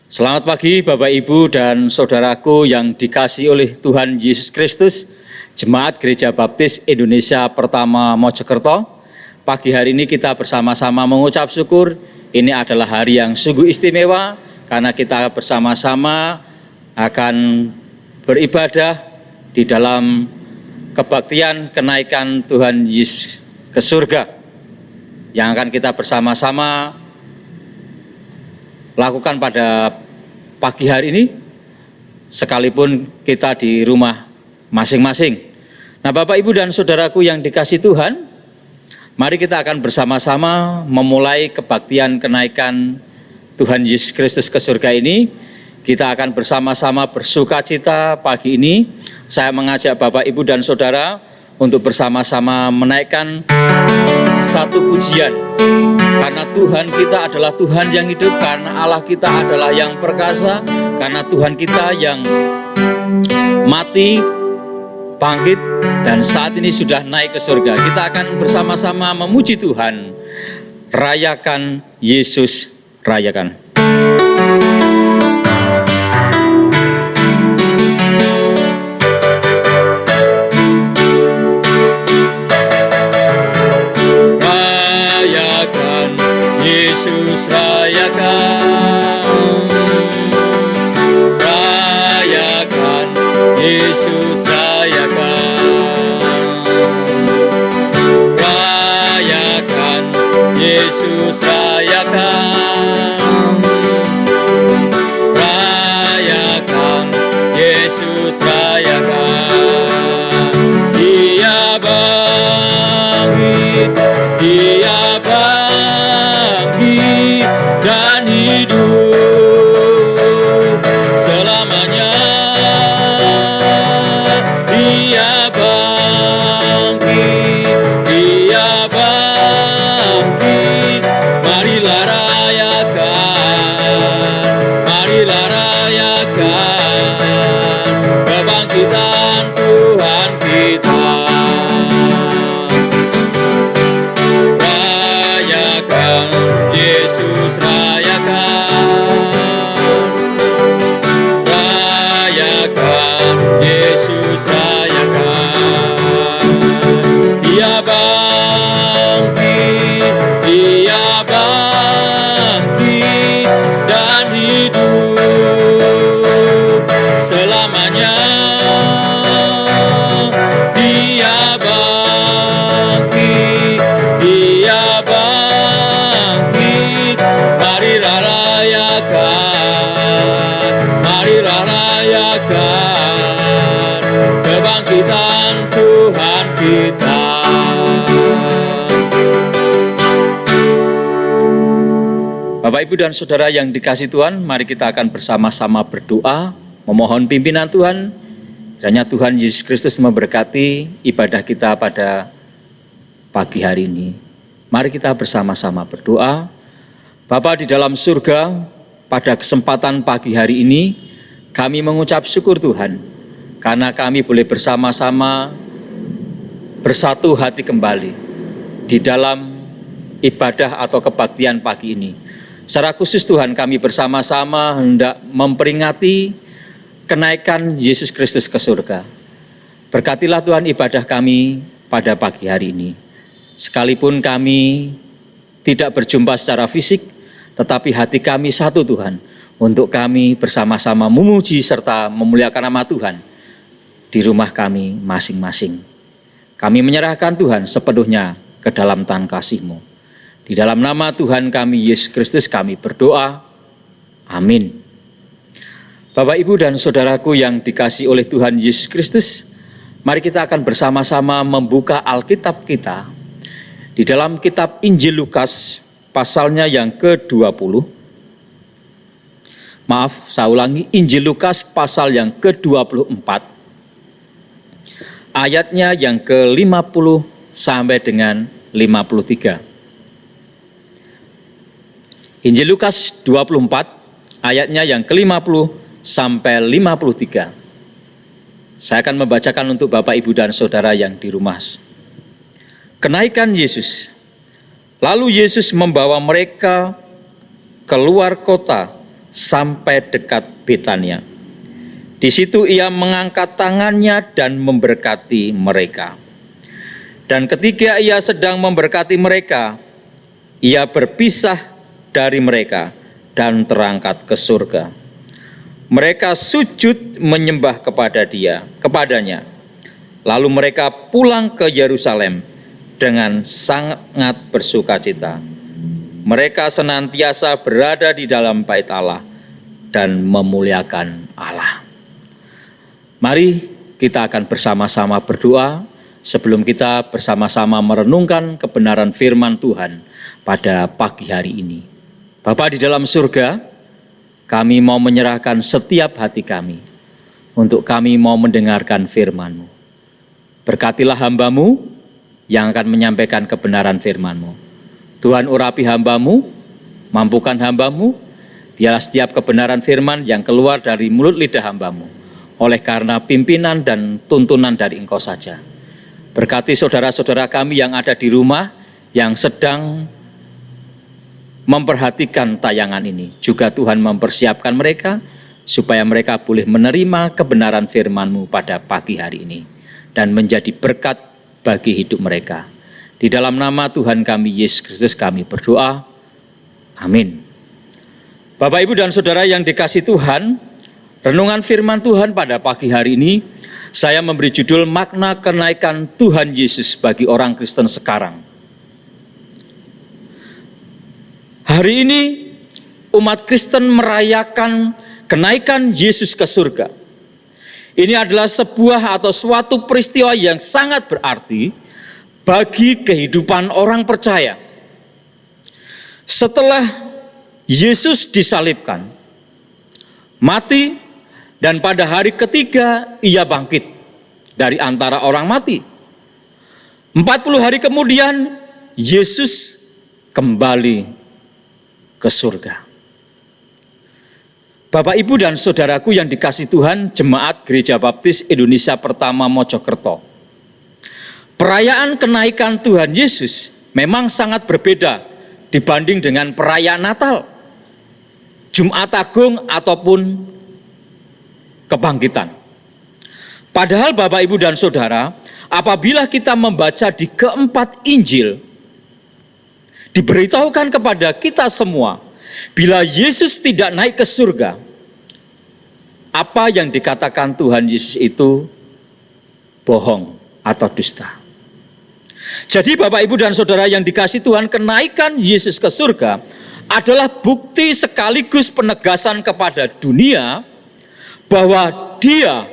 Selamat pagi Bapak Ibu dan Saudaraku yang dikasihi oleh Tuhan Yesus Kristus, Jemaat Gereja Baptis Indonesia Pertama Mojokerto. Pagi hari ini kita bersama-sama mengucap syukur. Ini adalah hari yang sungguh istimewa karena kita bersama-sama akan beribadah di dalam kebaktian kenaikan Tuhan Yesus ke surga yang akan kita bersama-sama lakukan pada pagi hari ini, sekalipun kita di rumah masing-masing. Nah, Bapak, Ibu, dan Saudaraku yang dikasihi Tuhan, mari kita akan bersama-sama memulai kebaktian kenaikan Tuhan Yesus Kristus ke surga ini. Kita akan bersama-sama bersuka cita pagi ini. Saya mengajak Bapak, Ibu, dan Saudara untuk bersama-sama menaikkan satu pujian. Karena Tuhan kita adalah Tuhan yang hidup, karena Allah kita adalah yang perkasa, karena Tuhan kita yang mati, bangkit, dan saat ini sudah naik ke surga. Kita akan bersama-sama memuji Tuhan. Rayakan Yesus, rayakan. Yesus rayakan, rayakan, Yesus rayakan, rayakan, Yesus rayakan, rayakan, Yesus rayakan. Dia bangkit, Dia bangkit dan hidup selamanya. Dia bangkit, Dia bangkit. Marilah rayakan, marilah rayakan kebangkitan Tuhan kita. Yesus rayakan, rayakan, Yesus rayakan. Dia bangkit, Dia bangkit dan hidup selamanya. Dia bangkit, Dia bangkit. Marilah rayakan, marilah rayakan kebangkitan Tuhan kita. Bapak, Ibu, dan Saudara yang dikasihi Tuhan, mari kita akan bersama-sama berdoa, memohon pimpinan Tuhan. Kiranya Tuhan Yesus Kristus memberkati ibadah kita pada pagi hari ini. Mari kita bersama-sama berdoa. Bapa di dalam surga, pada kesempatan pagi hari ini, kami mengucap syukur Tuhan, karena kami boleh bersama-sama bersatu hati kembali di dalam ibadah atau kebaktian pagi ini. Secara khusus Tuhan, kami bersama-sama hendak memperingati kenaikan Yesus Kristus ke surga. Berkatilah Tuhan ibadah kami pada pagi hari ini. Sekalipun kami tidak berjumpa secara fisik, tetapi hati kami satu Tuhan, untuk kami bersama-sama memuji serta memuliakan nama Tuhan di rumah kami masing-masing. Kami menyerahkan Tuhan sepenuhnya ke dalam tangan kasih-Mu. Di dalam nama Tuhan kami Yesus Kristus kami berdoa. Amin. Bapak, Ibu, dan Saudaraku yang dikasihi oleh Tuhan Yesus Kristus, mari kita akan bersama-sama membuka Alkitab kita di dalam kitab Injil Lukas pasalnya yang ke-20. Maaf, saya ulangi, Injil Lukas pasal yang ke-24, ayatnya yang ke-50 sampai dengan 53. Injil Lukas 24, ayatnya yang ke-50 sampai 53. Saya akan membacakan untuk Bapak, Ibu, dan Saudara yang di rumah. Kenaikan Yesus. Lalu Yesus membawa mereka keluar kota sampai dekat Betania. Di situ ia mengangkat tangannya dan memberkati mereka. Dan ketika ia sedang memberkati mereka, ia berpisah dari mereka dan terangkat ke surga. Mereka sujud menyembah kepadanya. Lalu mereka pulang ke Yerusalem dengan sangat bersukacita. Mereka senantiasa berada di dalam bait Allah dan memuliakan Allah. Mari kita akan bersama-sama berdoa sebelum kita bersama-sama merenungkan kebenaran firman Tuhan pada pagi hari ini. Bapa di dalam surga, kami mau menyerahkan setiap hati kami untuk kami mau mendengarkan firman-Mu. Berkatilah hamba-Mu yang akan menyampaikan kebenaran firman-Mu. Tuhan urapi hamba-Mu, mampukan hamba-Mu, biarlah setiap kebenaran firman yang keluar dari mulut lidah hamba-Mu oleh karena pimpinan dan tuntunan dari Engkau saja. Berkati saudara-saudara kami yang ada di rumah, yang sedang memperhatikan tayangan ini. Juga Tuhan mempersiapkan mereka, supaya mereka boleh menerima kebenaran firman-Mu pada pagi hari ini, dan menjadi berkat bagi hidup mereka. Di dalam nama Tuhan kami, Yesus Kristus, kami berdoa. Amin. Bapak, Ibu, dan Saudara yang dikasihi Tuhan, renungan firman Tuhan pada pagi hari ini, saya memberi judul makna kenaikan Tuhan Yesus bagi orang Kristen sekarang. Hari ini umat Kristen merayakan kenaikan Yesus ke surga. Ini adalah sebuah atau suatu peristiwa yang sangat berarti bagi kehidupan orang percaya. Setelah Yesus disalibkan, mati, dan pada hari ketiga ia bangkit dari antara orang mati. 40 hari kemudian Yesus kembali ke surga. Bapak, Ibu, dan saudaraku yang dikasihi Tuhan, Jemaat Gereja Baptis Indonesia Pertama Mojokerto. Perayaan kenaikan Tuhan Yesus memang sangat berbeda dibanding dengan perayaan Natal, Jumat Agung, ataupun kebangkitan. Padahal Bapak, Ibu, dan Saudara, apabila kita membaca di keempat Injil, diberitahukan kepada kita semua, bila Yesus tidak naik ke surga, apa yang dikatakan Tuhan Yesus itu bohong atau dusta. Jadi Bapak, Ibu, dan Saudara yang dikasihi Tuhan, kenaikan Yesus ke surga adalah bukti sekaligus penegasan kepada dunia bahwa dia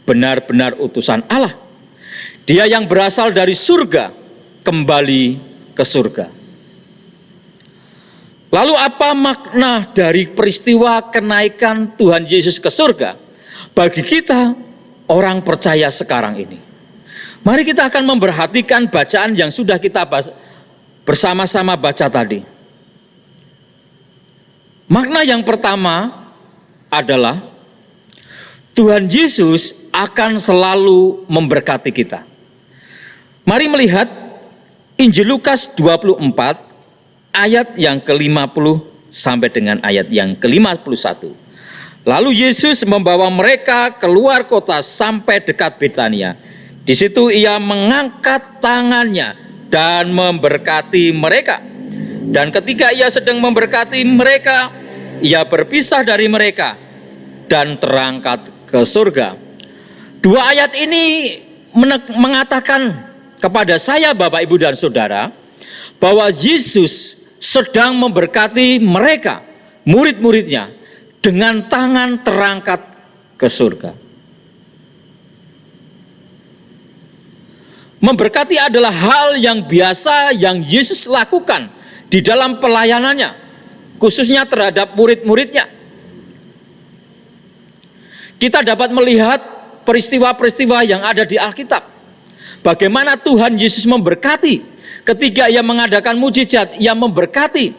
benar-benar utusan Allah. Dia yang berasal dari surga kembali ke surga. Lalu apa makna dari peristiwa kenaikan Tuhan Yesus ke surga bagi kita orang percaya sekarang ini? Mari kita akan memperhatikan bacaan yang sudah kita bersama-sama baca tadi. Makna yang pertama adalah Tuhan Yesus akan selalu memberkati kita. Mari melihat Injil Lukas 24 ayat yang ke-50 sampai dengan ayat yang ke-51. Lalu Yesus membawa mereka keluar kota sampai dekat Betania. Di situ ia mengangkat tangannya dan memberkati mereka. Dan ketika ia sedang memberkati mereka, ia berpisah dari mereka dan terangkat ke surga. Dua ayat ini mengatakan kepada saya, Bapak, Ibu, dan Saudara, bahwa Yesus sedang memberkati mereka, murid-muridnya, dengan tangan terangkat ke surga. Memberkati adalah hal yang biasa yang Yesus lakukan di dalam pelayanannya, khususnya terhadap murid-muridnya. Kita dapat melihat peristiwa-peristiwa yang ada di Alkitab. Bagaimana Tuhan Yesus memberkati ketika ia mengadakan mujizat, ia memberkati.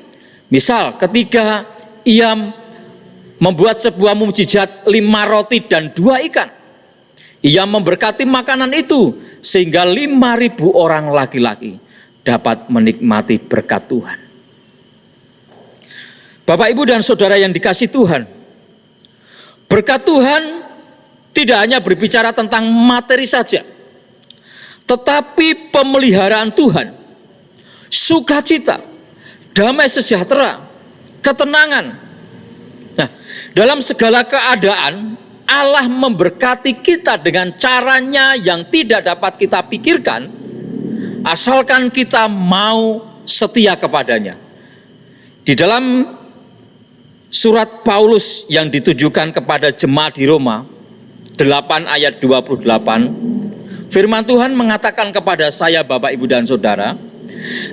Misal ketika ia membuat sebuah mujizat 5 roti dan 2 ikan. Ia memberkati makanan itu sehingga 5.000 orang laki-laki dapat menikmati berkat Tuhan. Bapak, Ibu, dan Saudara yang dikasihi Tuhan, berkat Tuhan tidak hanya berbicara tentang materi saja, tetapi pemeliharaan Tuhan, sukacita, damai sejahtera, ketenangan. Nah, dalam segala keadaan, Allah memberkati kita dengan caranya yang tidak dapat kita pikirkan, asalkan kita mau setia kepadanya. Di dalam surat Paulus yang ditujukan kepada jemaat di Roma 8 ayat 28, firman Tuhan mengatakan kepada saya, Bapak, Ibu, dan Saudara,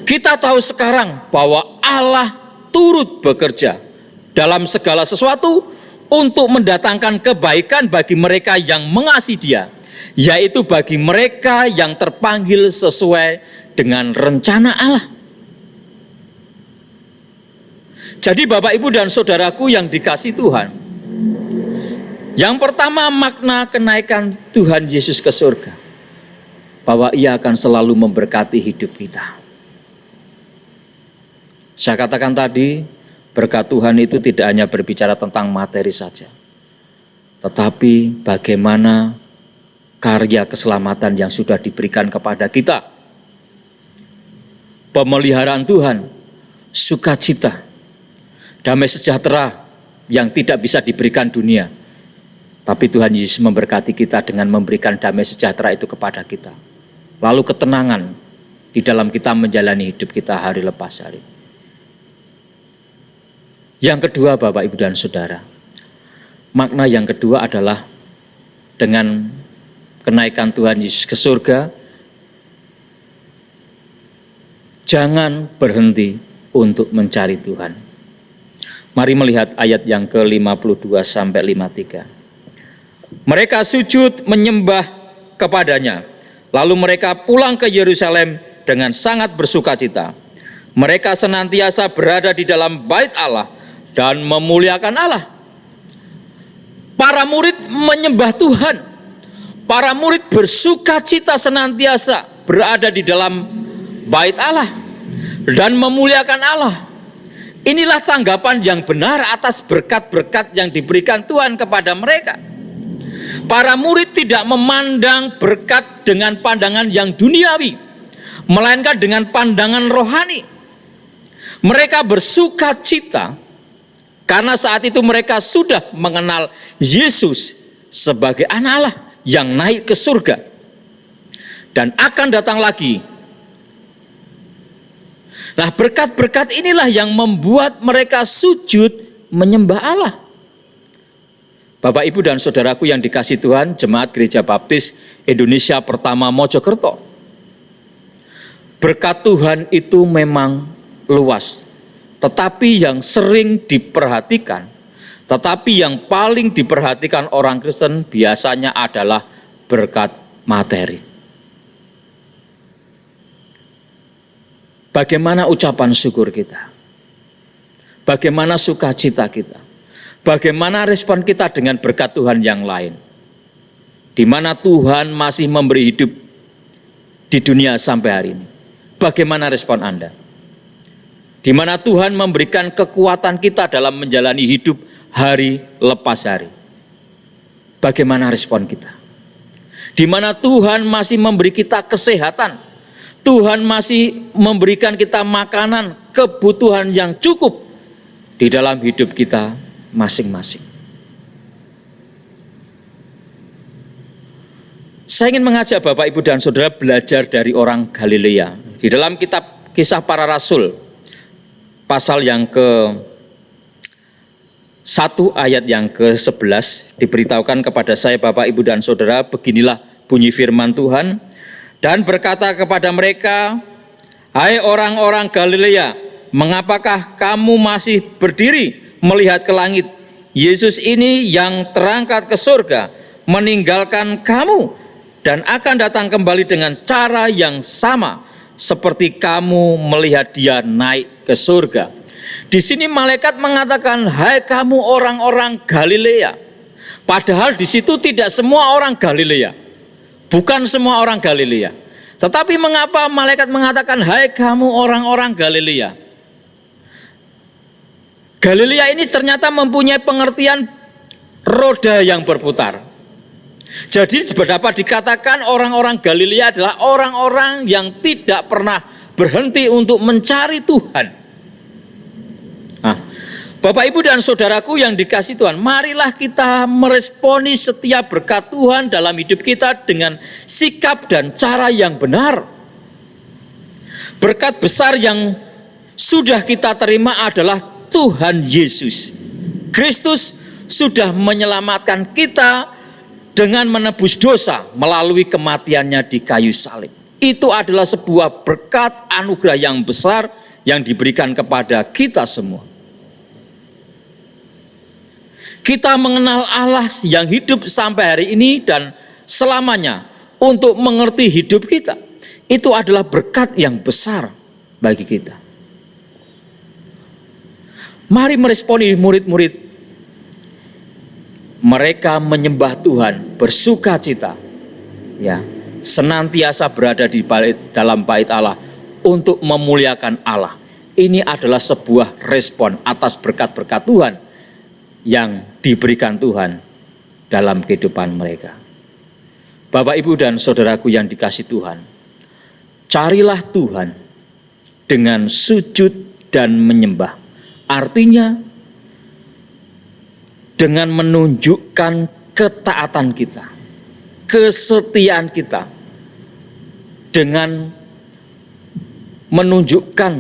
kita tahu sekarang bahwa Allah turut bekerja dalam segala sesuatu untuk mendatangkan kebaikan bagi mereka yang mengasihi Dia, yaitu bagi mereka yang terpanggil sesuai dengan rencana Allah. Jadi Bapak, Ibu, dan Saudaraku yang dikasihi Tuhan, yang pertama makna kenaikan Tuhan Yesus ke surga, bahwa Ia akan selalu memberkati hidup kita. Saya katakan tadi, berkat Tuhan itu tidak hanya berbicara tentang materi saja, tetapi bagaimana karya keselamatan yang sudah diberikan kepada kita. Pemeliharaan Tuhan, sukacita, damai sejahtera yang tidak bisa diberikan dunia. Tapi Tuhan Yesus memberkati kita dengan memberikan damai sejahtera itu kepada kita. Lalu ketenangan di dalam kita menjalani hidup kita hari lepas hari. Yang kedua, Bapak, Ibu, dan Saudara, makna yang kedua adalah dengan kenaikan Tuhan Yesus ke surga, jangan berhenti untuk mencari Tuhan. Mari melihat ayat yang ke-52 sampai 53. Mereka sujud menyembah kepadanya, lalu mereka pulang ke Yerusalem dengan sangat bersukacita. Mereka senantiasa berada di dalam bait Allah dan memuliakan Allah. Para murid menyembah Tuhan. Para murid bersukacita senantiasa berada di dalam bait Allah dan memuliakan Allah. Inilah tanggapan yang benar atas berkat-berkat yang diberikan Tuhan kepada mereka. Para murid tidak memandang berkat dengan pandangan yang duniawi, melainkan dengan pandangan rohani. Mereka bersukacita karena saat itu mereka sudah mengenal Yesus sebagai anak Allah yang naik ke surga dan akan datang lagi. Nah, berkat-berkat inilah yang membuat mereka sujud menyembah Allah. Bapak, Ibu, dan Saudaraku yang dikasihi Tuhan, Jemaat Gereja Baptis Indonesia Pertama Mojokerto. Berkat Tuhan itu memang luas, tetapi yang sering diperhatikan, tetapi yang paling diperhatikan orang Kristen biasanya adalah berkat materi. Bagaimana ucapan syukur kita? Bagaimana sukacita kita? Bagaimana respon kita dengan berkat Tuhan yang lain? Di mana Tuhan masih memberi hidup di dunia sampai hari ini. Bagaimana respon Anda? Di mana Tuhan memberikan kekuatan kita dalam menjalani hidup hari lepas hari. Bagaimana respon kita? Di mana Tuhan masih memberi kita kesehatan. Tuhan masih memberikan kita makanan, kebutuhan yang cukup di dalam hidup kita masing-masing. Saya ingin mengajak Bapak, Ibu, dan Saudara belajar dari orang Galilea. Di dalam kitab Kisah Para Rasul, pasal yang ke-1 ayat yang ke-11, diberitahukan kepada saya, Bapak, Ibu, dan Saudara, beginilah bunyi firman Tuhan. Dan berkata kepada mereka, hai orang-orang Galilea, mengapakah kamu masih berdiri melihat ke langit? Yesus ini yang terangkat ke surga, meninggalkan kamu, dan akan datang kembali dengan cara yang sama, seperti kamu melihat Dia naik ke surga. Di sini malaikat mengatakan, hai kamu orang-orang Galilea. Padahal di situ tidak semua orang Galilea. Bukan semua orang Galilea. Tetapi mengapa malaikat mengatakan, hai kamu orang-orang Galilea? Galilea ini ternyata mempunyai pengertian roda yang berputar. Jadi dapat dikatakan orang-orang Galilea adalah orang-orang yang tidak pernah berhenti untuk mencari Tuhan. Nah, Bapak, Ibu, dan saudaraku yang dikasihi Tuhan, marilah kita meresponi setiap berkat Tuhan dalam hidup kita dengan sikap dan cara yang benar. Berkat besar yang sudah kita terima adalah Tuhan Yesus Kristus sudah menyelamatkan kita dengan menebus dosa melalui kematiannya di kayu salib. Itu adalah sebuah berkat anugerah yang besar yang diberikan kepada kita semua. Kita mengenal Allah yang hidup sampai hari ini dan selamanya untuk mengerti hidup kita. Itu adalah berkat yang besar bagi kita. Mari meresponi murid-murid. Mereka menyembah Tuhan, bersuka cita, ya, senantiasa berada di dalam bait Allah untuk memuliakan Allah. Ini adalah sebuah respon atas berkat-berkat Tuhan yang diberikan Tuhan dalam kehidupan mereka. Bapak, Ibu, dan saudaraku yang dikasihi Tuhan, carilah Tuhan dengan sujud dan menyembah. Artinya dengan menunjukkan ketaatan kita, kesetiaan kita, dengan menunjukkan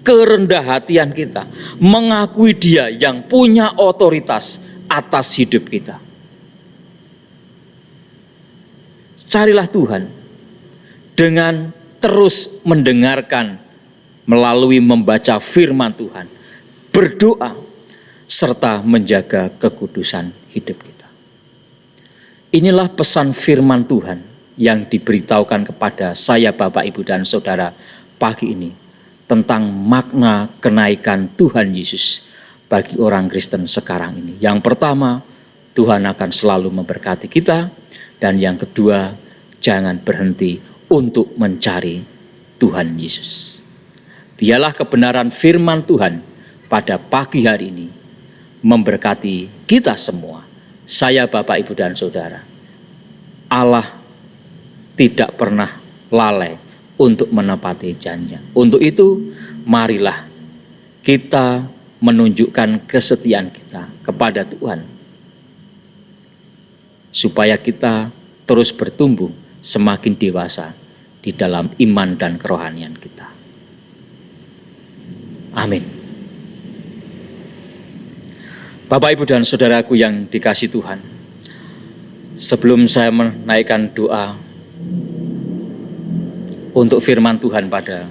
kerendah hatian kita, mengakui Dia yang punya otoritas atas hidup kita. Carilah Tuhan dengan terus mendengarkan melalui membaca firman Tuhan, berdoa, serta menjaga kekudusan hidup kita. Inilah pesan firman Tuhan yang diberitahukan kepada saya, Bapak, Ibu, dan saudara pagi ini tentang makna kenaikan Tuhan Yesus bagi orang Kristen sekarang ini. Yang pertama, Tuhan akan selalu memberkati kita, dan yang kedua, jangan berhenti untuk mencari Tuhan Yesus. Biarlah kebenaran firman Tuhan pada pagi hari ini memberkati kita semua. Saya, Bapak, Ibu, dan saudara, Allah tidak pernah lalai untuk menepati janji. Untuk itu, marilah kita menunjukkan kesetiaan kita kepada Tuhan, supaya kita terus bertumbuh semakin dewasa di dalam iman dan kerohanian kita. Amin. Bapak, Ibu, dan saudaraku yang dikasihi Tuhan, sebelum saya menaikkan doa untuk firman Tuhan pada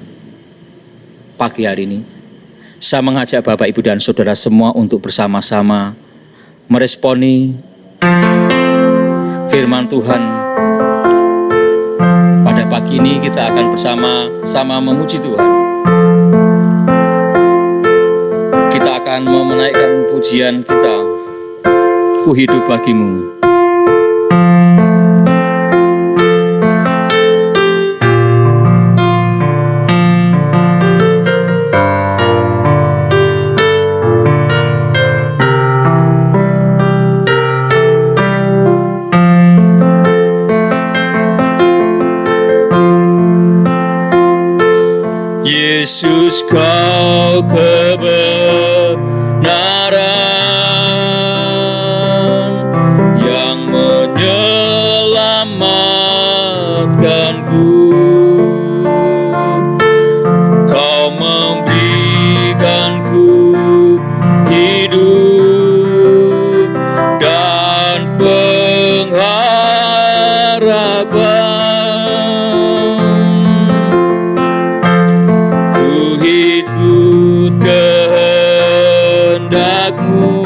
pagi hari ini, saya mengajak Bapak, Ibu, dan saudara semua untuk bersama-sama meresponi firman Tuhan. Pada pagi ini kita akan bersama-sama memuji Tuhan. Kita akan menaikkan pujian kita, Ku hidup bagimu. Yesus, Kau kebenaran yang menyelamatkanku. Kau memberikanku hidup dan pengharapan. Kehendak-Mu,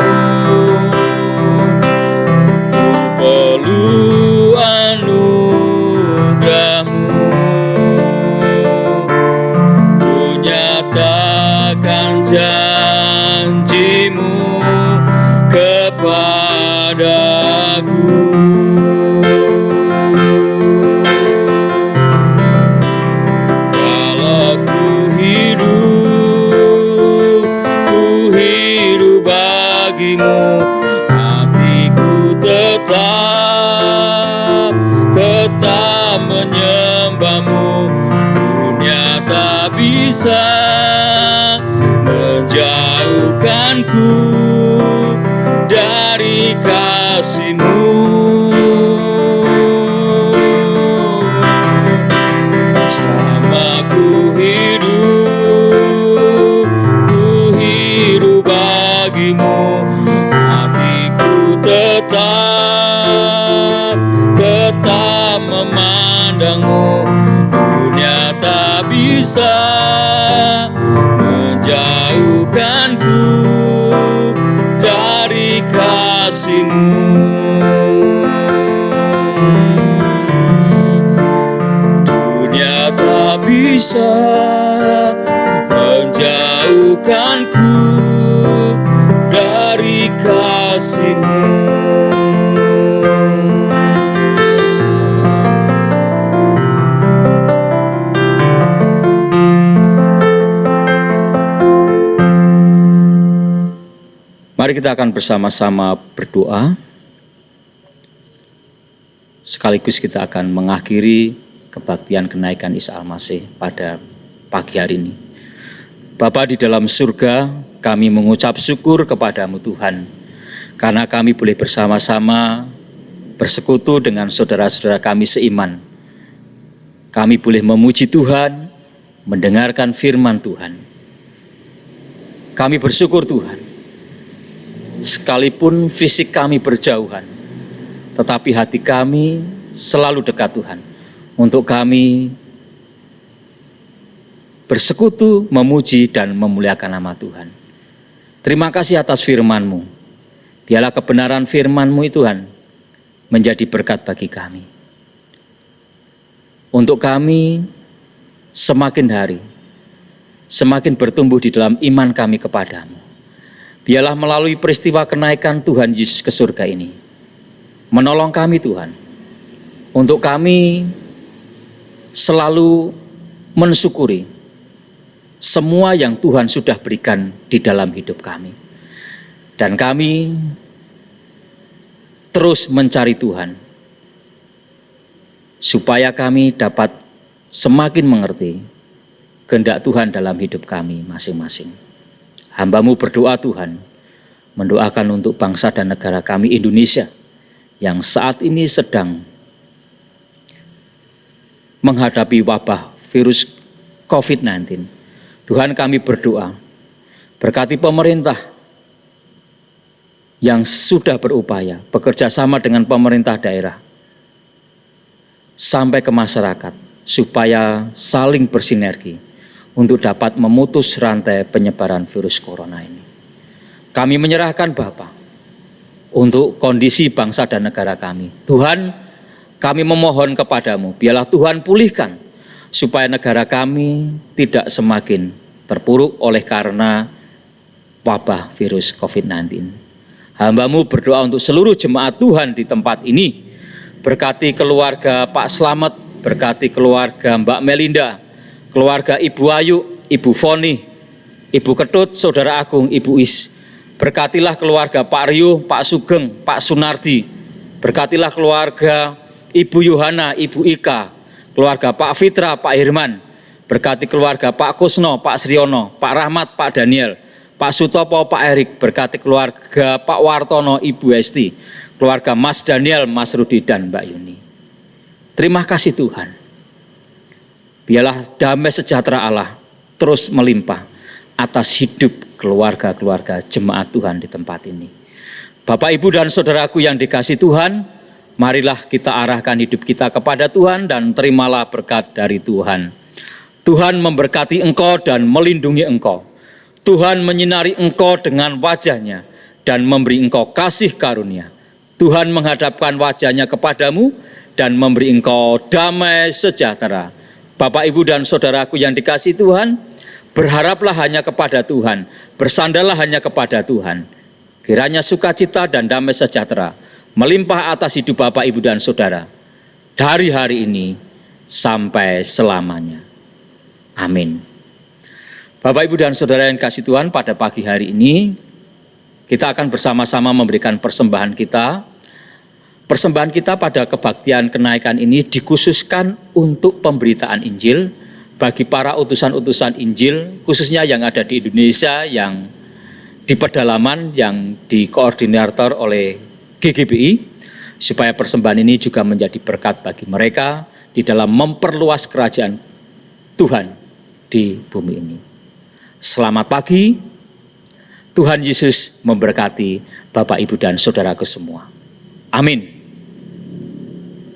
ku perlu anugerah-Mu, ku nyatakan janji-Mu kepadaku. Kalau ku hidup bagimu, hatiku tetap menyembahmu. Dunia tak bisa menjauhkanku dari kasih-Mu. Selama ku hidup bagimu, hatiku tetap memandangmu. Dunia tak bisa menjauhkanku dari kasih-Mu. Dunia tak bisa menjauhkanku dari kasih-Mu. Mari kita akan bersama-sama berdoa. Sekaligus kita akan mengakhiri kebaktian kenaikan Isa Al-Masih pada pagi hari ini. Bapa di dalam surga, kami mengucap syukur kepadamu Tuhan, karena kami boleh bersama-sama bersekutu dengan saudara-saudara kami seiman. Kami boleh memuji Tuhan, mendengarkan firman Tuhan. Kami bersyukur Tuhan, sekalipun fisik kami berjauhan, tetapi hati kami selalu dekat Tuhan, untuk kami bersekutu, memuji dan memuliakan nama Tuhan. Terima kasih atas firman-Mu. Biarlah kebenaran firman-Mu Tuhan menjadi berkat bagi kami. Untuk kami semakin hari, semakin bertumbuh di dalam iman kami kepadamu. Biarlah melalui peristiwa kenaikan Tuhan Yesus ke surga ini, menolong kami Tuhan, untuk kami selalu mensyukuri semua yang Tuhan sudah berikan di dalam hidup kami. Dan kami terus mencari Tuhan, supaya kami dapat semakin mengerti kehendak Tuhan dalam hidup kami masing-masing. Hamba-Mu berdoa Tuhan, mendoakan untuk bangsa dan negara kami Indonesia yang saat ini sedang menghadapi wabah virus COVID-19. Tuhan, kami berdoa, berkati pemerintah yang sudah berupaya bekerja sama dengan pemerintah daerah sampai ke masyarakat, supaya saling bersinergi untuk dapat memutus rantai penyebaran virus corona ini. Kami menyerahkan Bapa untuk kondisi bangsa dan negara kami. Tuhan, kami memohon kepadamu, biarlah Tuhan pulihkan, supaya negara kami tidak semakin terpuruk oleh karena wabah virus COVID-19. Hamba-Mu berdoa untuk seluruh jemaat Tuhan di tempat ini. Berkati keluarga Pak Slamet, berkati keluarga Mbak Melinda, keluarga Ibu Ayu, Ibu Foni, Ibu Ketut, Saudara Agung, Ibu Is. Berkatilah keluarga Pak Rio, Pak Sugeng, Pak Sunardi. Berkatilah keluarga Ibu Yohana, Ibu Ika, keluarga Pak Fitra, Pak Hirman. Berkati keluarga Pak Kusno, Pak Sriono, Pak Rahmat, Pak Daniel, Pak Sutopo, Pak Erik. Berkati keluarga Pak Wartono, Ibu Esti, keluarga Mas Daniel, Mas Rudi, dan Mbak Yuni. Terima kasih Tuhan. Biarlah damai sejahtera Allah terus melimpah atas hidup keluarga-keluarga jemaat Tuhan di tempat ini. Bapak, Ibu, dan saudaraku yang dikasihi Tuhan, marilah kita arahkan hidup kita kepada Tuhan dan terimalah berkat dari Tuhan. Tuhan memberkati engkau dan melindungi engkau. Tuhan menyinari engkau dengan wajah-Nya dan memberi engkau kasih karunia. Tuhan menghadapkan wajah-Nya kepadamu dan memberi engkau damai sejahtera. Bapak, Ibu, dan saudaraku yang dikasihi Tuhan, berharaplah hanya kepada Tuhan, bersandarlah hanya kepada Tuhan. Kiranya sukacita dan damai sejahtera melimpah atas hidup Bapak, Ibu, dan saudara dari hari ini sampai selamanya. Amin. Bapak, Ibu, dan saudara yang kasih Tuhan, pada pagi hari ini Kita akan bersama-sama memberikan persembahan kita. Persembahan kita pada kebaktian kenaikan ini dikhususkan untuk pemberitaan Injil bagi para utusan-utusan Injil, khususnya yang ada di Indonesia, yang di pedalaman, yang dikoordinator oleh GGBI, supaya persembahan ini juga menjadi berkat bagi mereka di dalam memperluas kerajaan Tuhan di bumi ini. Selamat pagi, Tuhan Yesus memberkati Bapak, Ibu, dan saudaraku semua. Amin.